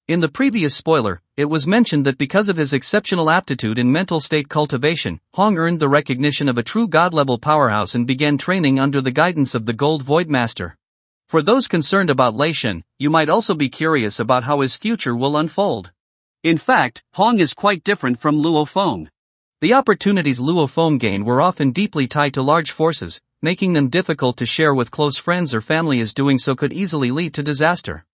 In the previous spoiler, it was mentioned that because of his exceptional aptitude in mental state cultivation, Hong earned the recognition of a true god-level powerhouse and began training under the guidance of the Gold Void Master. For those concerned about Lei Shen, you might also be curious about how his future will unfold. In fact, Hong is quite different from Luo Feng. The opportunities Luo Feng gained were often deeply tied to large forces, making them difficult to share with close friends or family, as doing so could easily lead to disaster.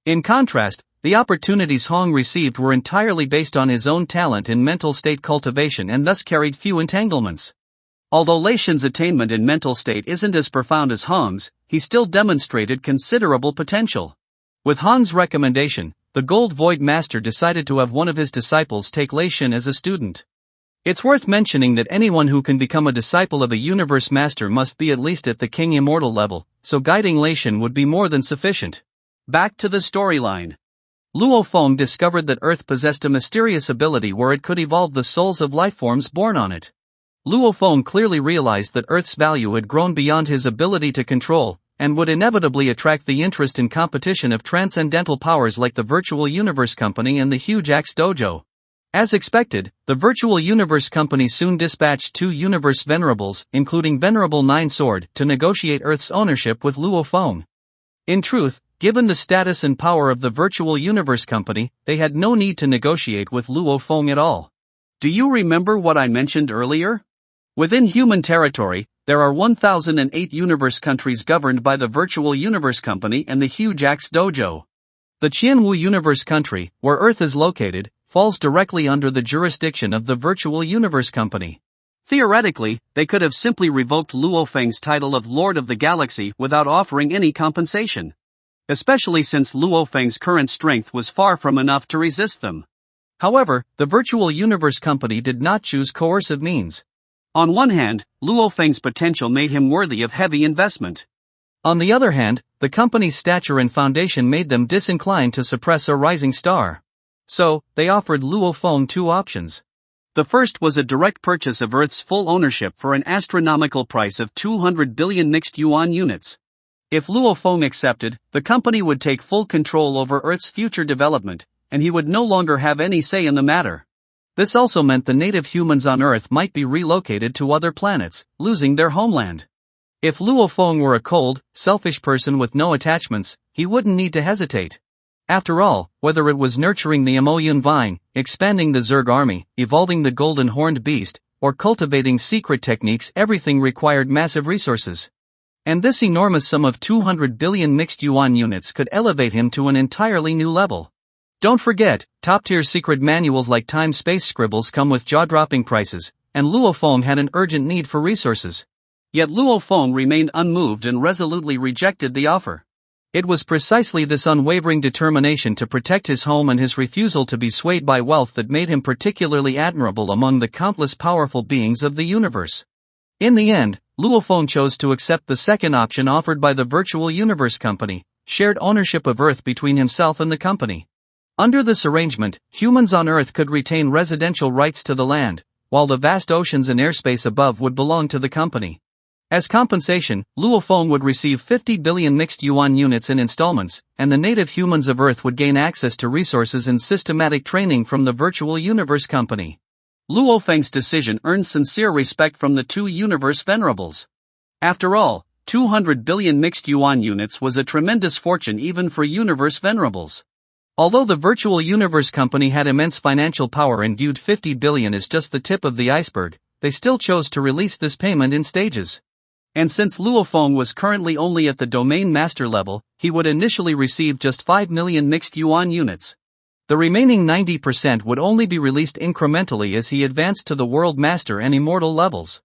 In contrast, the opportunities Hong received were entirely based on his own talent in mental state cultivation and thus carried few entanglements. Although Lei Shen's attainment in mental state isn't as profound as Hong's, he still demonstrated considerable potential. With Hong's recommendation, the Gold Void Master decided to have one of his disciples take Lei Shen as a student. It's worth mentioning that anyone who can become a disciple of a universe master must be at least at the King Immortal level, so guiding Lei Shen would be more than sufficient. Back to the storyline. Luo Feng discovered that Earth possessed a mysterious ability where it could evolve the souls of lifeforms born on it. Luo Feng clearly realized that Earth's value had grown beyond his ability to control, and would inevitably attract the interest and competition of transcendental powers like the Virtual Universe Company and the Huge Axe Dojo. As expected, the Virtual Universe Company soon dispatched 2 Universe Venerables, including Venerable Nine Sword, to negotiate Earth's ownership with Luo Feng. In truth, given the status and power of the Virtual Universe Company, they had no need to negotiate with Luo Feng at all. Do you remember what I mentioned earlier? Within human territory, there are 1008 universe countries governed by the Virtual Universe Company and the Huge Axe Dojo. The Qianwu Universe Country, where Earth is located, falls directly under the jurisdiction of the Virtual Universe Company. Theoretically, they could have simply revoked Luo Feng's title of Lord of the Galaxy without offering any compensation. Especially since Luo Feng's current strength was far from enough to resist them. However, the Virtual Universe Company did not choose coercive means. On one hand, Luo Feng's potential made him worthy of heavy investment. On the other hand, the company's stature and foundation made them disinclined to suppress a rising star. So, they offered Luo Feng 2 options. The first was a direct purchase of Earth's full ownership for an astronomical price of 200 billion mixed yuan units. If Luo Feng accepted, the company would take full control over Earth's future development, and he would no longer have any say in the matter. This also meant the native humans on Earth might be relocated to other planets, losing their homeland. If Luo Feng were a cold, selfish person with no attachments, he wouldn't need to hesitate. After all, whether it was nurturing the Emoyun vine, expanding the Zerg army, evolving the golden horned beast, or cultivating secret techniques, everything required massive resources. And this enormous sum of 200 billion mixed yuan units could elevate him to an entirely new level. Don't forget, top-tier secret manuals like time-space scribbles come with jaw-dropping prices, and Luo Feng had an urgent need for resources. Yet Luo Feng remained unmoved and resolutely rejected the offer. It was precisely this unwavering determination to protect his home and his refusal to be swayed by wealth that made him particularly admirable among the countless powerful beings of the universe. In the end, Luo Feng chose to accept the second option offered by the Virtual Universe Company, shared ownership of Earth between himself and the company. Under this arrangement, humans on Earth could retain residential rights to the land, while the vast oceans and airspace above would belong to the company. As compensation, Luo Feng would receive 50 billion mixed yuan units in installments, and the native humans of Earth would gain access to resources and systematic training from the Virtual Universe Company. Luo Feng's decision earned sincere respect from the 2 universe venerables. After all, 200 billion mixed yuan units was a tremendous fortune even for universe venerables. Although the Virtual Universe Company had immense financial power and viewed 50 billion as just the tip of the iceberg, they still chose to release this payment in stages. And since Luo Feng was currently only at the Domain Master level, he would initially receive just 5 million mixed yuan units. The remaining 90% would only be released incrementally as he advanced to the World Master and Immortal levels.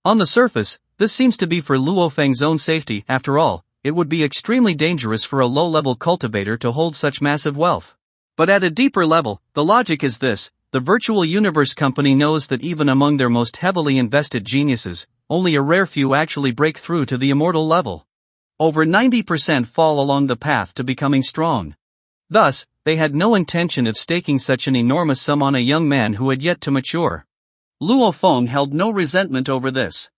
On the surface, this seems to be for Luo Feng's own safety. After all, it would be extremely dangerous for a low-level cultivator to hold such massive wealth. But at a deeper level, the logic is this: the Virtual Universe Company knows that even among their most heavily invested geniuses, only a rare few actually break through to the immortal level. Over 90% fall along the path to becoming strong. Thus, they had no intention of staking such an enormous sum on a young man who had yet to mature. Luo Feng held no resentment over this.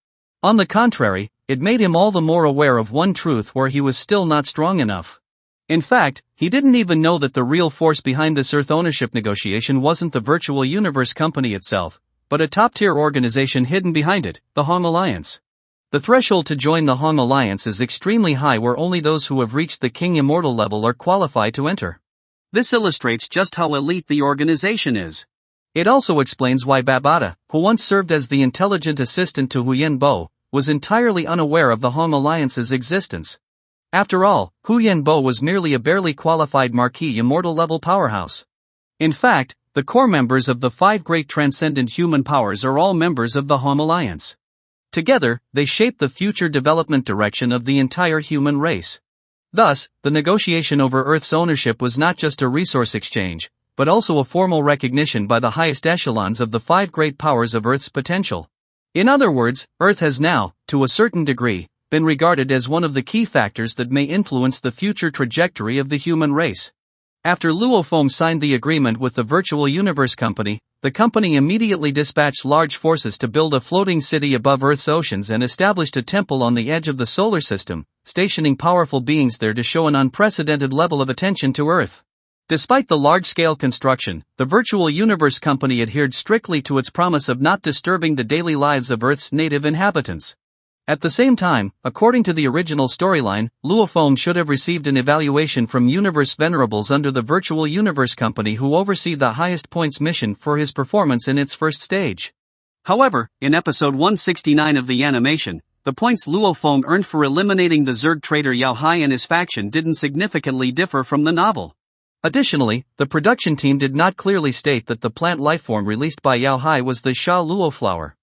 On the contrary, it made him all the more aware of one truth: where he was still not strong enough. In fact, he didn't even know that the real force behind this Earth ownership negotiation wasn't the virtual universe company itself, but a top-tier organization hidden behind it, the Hong Alliance. The threshold to join the Hong Alliance is extremely high, where only those who have reached the King Immortal level are qualified to enter. This illustrates just how elite the organization is. It also explains why Babata, who once served as the intelligent assistant to Huyen Bo, was entirely unaware of the Hong Alliance's existence. After all, Huyen Bo was merely a barely qualified Marquis Immortal level powerhouse. In fact, the core members of the 5 great transcendent human powers are all members of the Hong Alliance. Together, they shape the future development direction of the entire human race. Thus, the negotiation over Earth's ownership was not just a resource exchange, but also a formal recognition by the highest echelons of the 5 great powers of Earth's potential. In other words, Earth has now, to a certain degree, been regarded as one of the key factors that may influence the future trajectory of the human race. After Luo Feng signed the agreement with the Virtual Universe Company, the company immediately dispatched large forces to build a floating city above Earth's oceans and established a temple on the edge of the solar system, stationing powerful beings there to show an unprecedented level of attention to Earth. Despite the large-scale construction, the Virtual Universe Company adhered strictly to its promise of not disturbing the daily lives of Earth's native inhabitants. At the same time, according to the original storyline, Luo Feng should have received an evaluation from Universe Venerables under the Virtual Universe Company, who oversee the highest points mission for his performance in its first stage. However, in episode 169 of the animation, the points Luo Feng earned for eliminating the Zerg trader Yao Hai and his faction didn't significantly differ from the novel. Additionally, the production team did not clearly state that the plant lifeform released by Yao Hai was the Sha Luo flower.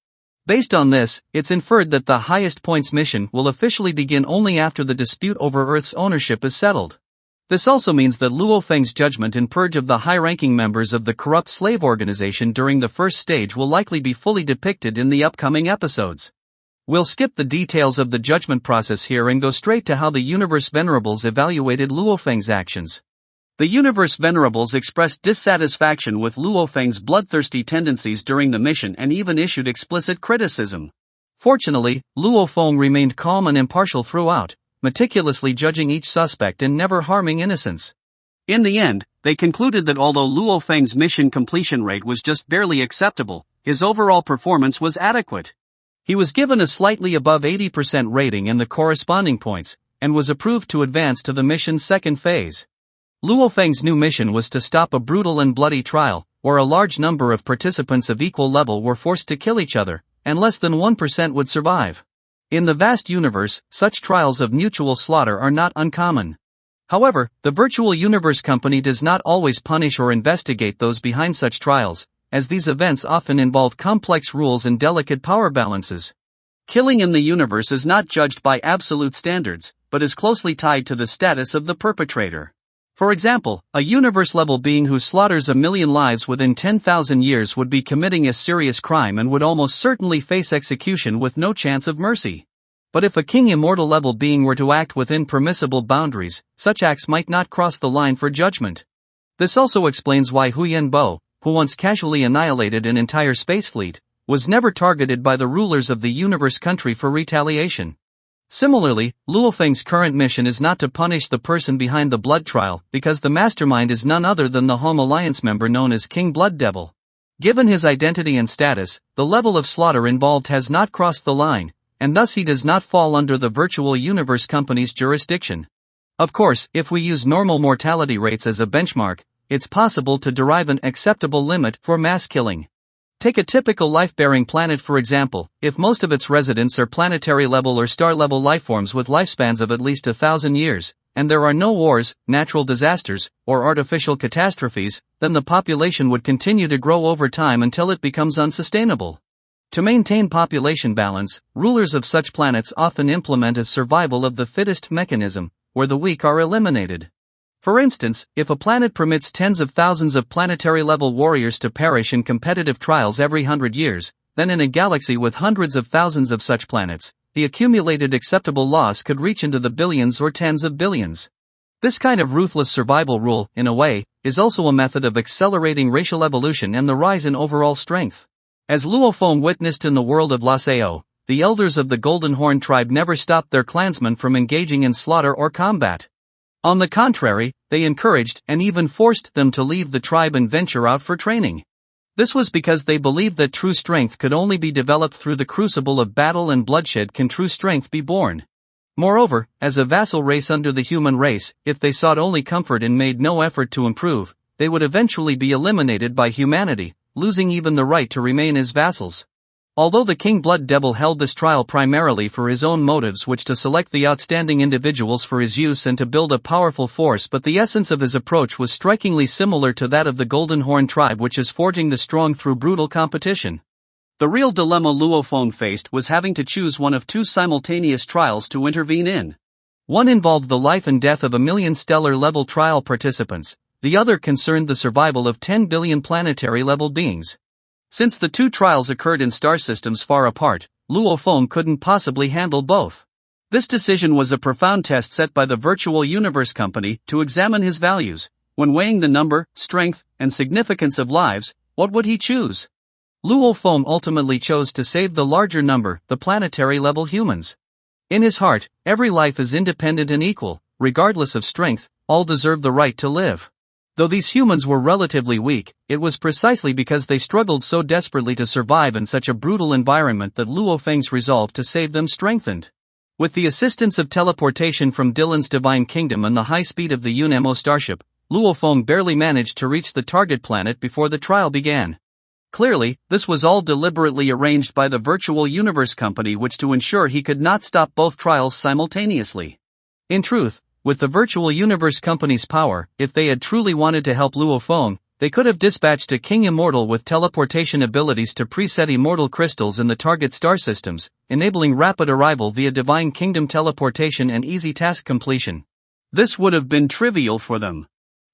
Based on this, it's inferred that the highest points mission will officially begin only after the dispute over Earth's ownership is settled. This also means that Luo Feng's judgment and purge of the high-ranking members of the corrupt slave organization during the first stage will likely be fully depicted in the upcoming episodes. We'll skip the details of the judgment process here and go straight to how the Universe Venerables evaluated Luo Feng's actions. The Universe Venerables expressed dissatisfaction with Luo Feng's bloodthirsty tendencies during the mission and even issued explicit criticism. Fortunately, Luo Feng remained calm and impartial throughout, meticulously judging each suspect and never harming innocents. In the end, they concluded that although Luo Feng's mission completion rate was just barely acceptable, his overall performance was adequate. He was given a slightly above 80% rating and the corresponding points, and was approved to advance to the mission's second phase. Luo Feng's new mission was to stop a brutal and bloody trial, where a large number of participants of equal level were forced to kill each other, and less than 1% would survive. In the vast universe, such trials of mutual slaughter are not uncommon. However, the Virtual Universe Company does not always punish or investigate those behind such trials, as these events often involve complex rules and delicate power balances. Killing in the universe is not judged by absolute standards, but is closely tied to the status of the perpetrator. For example, a universe-level being who slaughters 1 million lives within 10,000 years would be committing a serious crime and would almost certainly face execution with no chance of mercy. But if a King Immortal-level being were to act within permissible boundaries, such acts might not cross the line for judgment. This also explains why Huyen Bo, who once casually annihilated an entire space fleet, was never targeted by the rulers of the universe country for retaliation. Similarly, Luo Feng's current mission is not to punish the person behind the blood trial, because the mastermind is none other than the Hong Alliance member known as King Blood Devil. Given his identity and status, the level of slaughter involved has not crossed the line, and thus he does not fall under the Virtual Universe Company's jurisdiction. Of course, if we use normal mortality rates as a benchmark, it's possible to derive an acceptable limit for mass killing. Take a typical life-bearing planet for example. If most of its residents are planetary-level or star-level lifeforms with lifespans of at least 1,000 years, and there are no wars, natural disasters, or artificial catastrophes, then the population would continue to grow over time until it becomes unsustainable. To maintain population balance, rulers of such planets often implement a survival of the fittest mechanism, where the weak are eliminated. For instance, if a planet permits tens of thousands of planetary-level warriors to perish in competitive trials every 100 years, then in a galaxy with hundreds of thousands of such planets, the accumulated acceptable loss could reach into the billions or tens of billions. This kind of ruthless survival rule, in a way, is also a method of accelerating racial evolution and the rise in overall strength. As Luo Feng witnessed in the world of Laseo, the elders of the Golden Horn tribe never stopped their clansmen from engaging in slaughter or combat. On the contrary, they encouraged and even forced them to leave the tribe and venture out for training. This was because they believed that true strength could only be developed through the crucible of battle and bloodshed can true strength be born. Moreover, as a vassal race under the human race, if they sought only comfort and made no effort to improve, they would eventually be eliminated by humanity, losing even the right to remain as vassals. Although the King Blood Devil held this trial primarily for his own motives, which to select the outstanding individuals for his use and to build a powerful force, but the essence of his approach was strikingly similar to that of the Golden Horn tribe, which is forging the strong through brutal competition. The real dilemma Luo Feng faced was having to choose one of two simultaneous trials to intervene in. One involved the life and death of 1 million stellar-level trial participants, the other concerned the survival of 10 billion planetary-level beings. Since the two trials occurred in star systems far apart, Luo Feng couldn't possibly handle both. This decision was a profound test set by the Virtual Universe Company to examine his values. When weighing the number, strength, and significance of lives, what would he choose? Luo Feng ultimately chose to save the larger number, the planetary-level humans. In his heart, every life is independent and equal, regardless of strength, all deserve the right to live. Though these humans were relatively weak, it was precisely because they struggled so desperately to survive in such a brutal environment that Luo Feng's resolve to save them strengthened. With the assistance of teleportation from Dylan's Divine Kingdom and the high speed of the Unemo starship, Luo Feng barely managed to reach the target planet before the trial began. Clearly, this was all deliberately arranged by the Virtual Universe Company, which to ensure he could not stop both trials simultaneously. In truth, with the Virtual Universe Company's power, if they had truly wanted to help Luo Feng, they could have dispatched a King Immortal with teleportation abilities to preset immortal crystals in the target star systems, enabling rapid arrival via Divine Kingdom teleportation and easy task completion. This would have been trivial for them.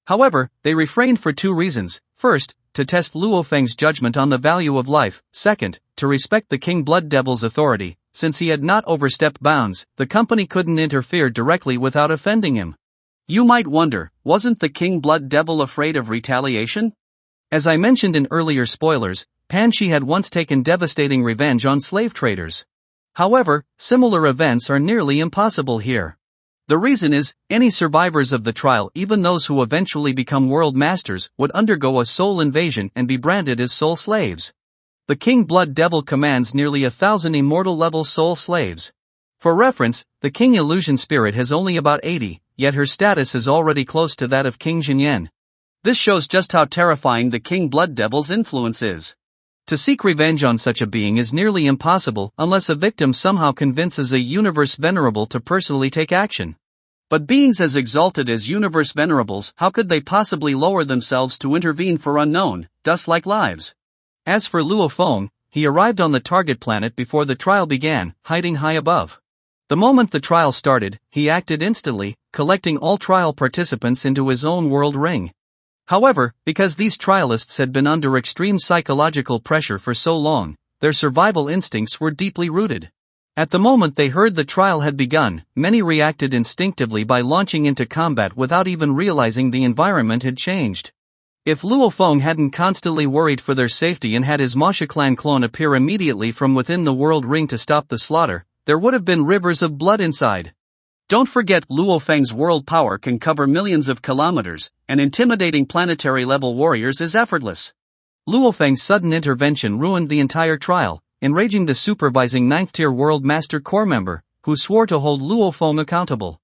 However, they refrained for two reasons. First, to test Luo Feng's judgment on the value of life. Second, to respect the King Blood Devil's authority. Since he had not overstepped bounds, the company couldn't interfere directly without offending him. You might wonder, wasn't the King Blood Devil afraid of retaliation? As I mentioned in earlier spoilers, Pan Shi had once taken devastating revenge on slave traders. However, similar events are nearly impossible here. The reason is, any survivors of the trial, even those who eventually become world masters, would undergo a soul invasion and be branded as soul slaves. The King Blood Devil commands nearly 1,000 immortal-level soul slaves. For reference, the King Illusion Spirit has only about 80, yet her status is already close to that of King Jinyan. This shows just how terrifying the King Blood Devil's influence is. To seek revenge on such a being is nearly impossible unless a victim somehow convinces a Universe Venerable to personally take action. But beings as exalted as Universe Venerables, how could they possibly lower themselves to intervene for unknown, dust-like lives? As for Luo Feng, he arrived on the target planet before the trial began, hiding high above. The moment the trial started, he acted instantly, collecting all trial participants into his own world ring. However, because these trialists had been under extreme psychological pressure for so long, their survival instincts were deeply rooted. At the moment they heard the trial had begun, many reacted instinctively by launching into combat without even realizing the environment had changed. If Luo Feng hadn't constantly worried for their safety and had his Masha clan clone appear immediately from within the world ring to stop the slaughter, there would have been rivers of blood inside. Don't forget, Luo Feng's world power can cover millions of kilometers, and intimidating planetary-level warriors is effortless. Luo Feng's sudden intervention ruined the entire trial, enraging the supervising 9th-tier World Master Corps member, who swore to hold Luo Feng accountable.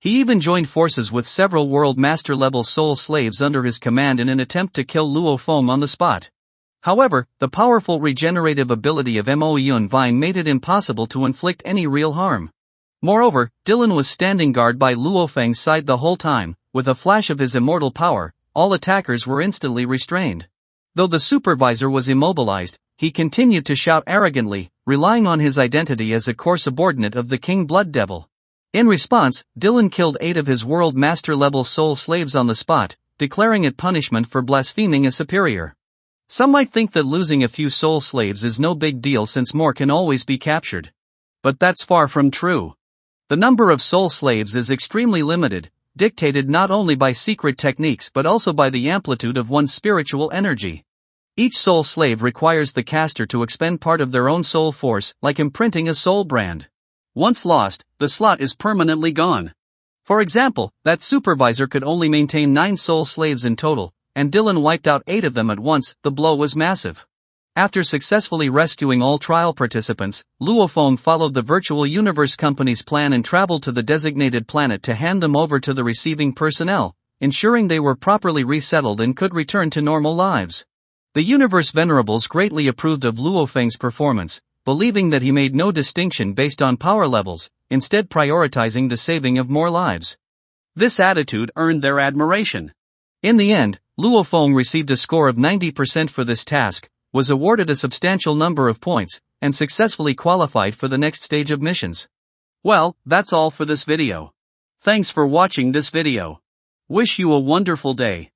He even joined forces with several World Master-level soul slaves under his command in an attempt to kill Luo Feng on the spot. However, the powerful regenerative ability of Mo Yun Vine made it impossible to inflict any real harm. Moreover, Dylan was standing guard by Luo Feng's side the whole time. With a flash of his immortal power, all attackers were instantly restrained. Though the supervisor was immobilized, he continued to shout arrogantly, relying on his identity as a core subordinate of the King Blood Devil. In response, Dylan killed 8 of his World Master-level soul slaves on the spot, declaring it punishment for blaspheming a superior. Some might think that losing a few soul slaves is no big deal since more can always be captured. But that's far from true. The number of soul slaves is extremely limited, dictated not only by secret techniques but also by the amplitude of one's spiritual energy. Each soul slave requires the caster to expend part of their own soul force, like imprinting a soul brand. Once lost, the slot is permanently gone. For example, that supervisor could only maintain 9 soul slaves in total, and Dylan wiped out 8 of them at once. The blow was massive. After successfully rescuing all trial participants, Luo Feng followed the virtual universe company's plan and traveled to the designated planet to hand them over to the receiving personnel, ensuring they were properly resettled and could return to normal lives. The universe venerables greatly approved of Luo Feng's performance, believing that he made no distinction based on power levels, instead prioritizing the saving of more lives. This attitude earned their admiration. In the end, Luo Feng received a score of 90% for this task, was awarded a substantial number of points, and successfully qualified for the next stage of missions. Well, that's all for this video. Thanks for watching this video. Wish you a wonderful day.